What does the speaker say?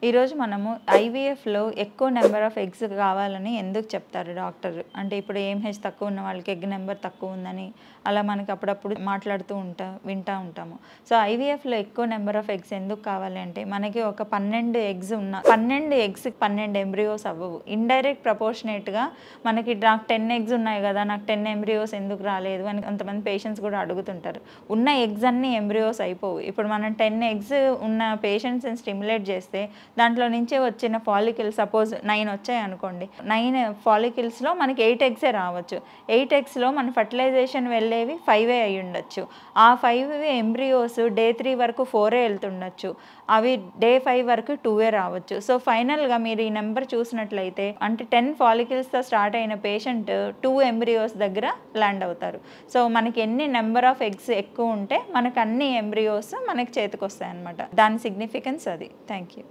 ఈరోజు మనము ఐవీఎఫ్లో ఎక్కువ నెంబర్ ఆఫ్ ఎగ్స్ కావాలని ఎందుకు చెప్తారు డాక్టర్? అంటే ఇప్పుడు ఏఎంహెచ్ తక్కువ ఉన్న వాళ్ళకి ఎగ్ నెంబర్ తక్కువ ఉందని అలా మనకి అప్పుడప్పుడు మాట్లాడుతూ వింటూ ఉంటాము. సో ఐవీఎఫ్లో ఎక్కువ నెంబర్ ఆఫ్ ఎగ్స్ ఎందుకు కావాలి అంటే మనకి ఒక 12 ఎగ్స్ ఉన్న 12 ఎగ్స్కి 12 ఎంబ్రియోస్ అవ్వవు. ఇండైరెక్ట్ ప్రపోర్షనేట్గా మనకి నాకు 10 ఎగ్స్ ఉన్నాయి కదా, నాకు 10 ఎంబ్రియోస్ ఎందుకు రాలేదు అని కొంతమంది పేషెంట్స్ కూడా అడుగుతుంటారు. ఉన్న ఎగ్స్ అన్నీ ఎంబ్రియోస్ అయిపోవు. ఇప్పుడు మనం 10 ఎగ్స్ ఉన్న పేషెంట్స్ని స్టిమ్యులేట్ చేస్తే దాంట్లో నుంచే వచ్చిన ఫాలికల్స్ సపోజ్ 9 వచ్చాయి అనుకోండి, 9 ఫాలికల్స్లో మనకి 8 ఎగ్సే రావచ్చు. 8 ఎగ్స్లో మన ఫర్టిలైజేషన్ వెళ్ళేవి 5 అయి ఉండొచ్చు. ఆ 5 ఎంబ్రియోస్ డే 3 వరకు 4 వెళ్తుండొచ్చు, అవి డే 5 వరకు 2 రావచ్చు. సో ఫైనల్గా మీరు ఈ నెంబర్ చూసినట్లయితే అంటే 10 ఫాలికల్స్తో స్టార్ట్ అయిన పేషెంట్ 2 ఎంబ్రియోస్ దగ్గర ల్యాండ్ అవుతారు. సో మనకి ఎన్ని నెంబర్ ఆఫ్ ఎగ్స్ ఎక్కువ ఉంటే మనకు అన్ని ఎంబ్రియోస్ మనకి చేతికి వస్తాయి అన్నమాట. దాని సిగ్నిఫికెన్స్ అది. Thank you.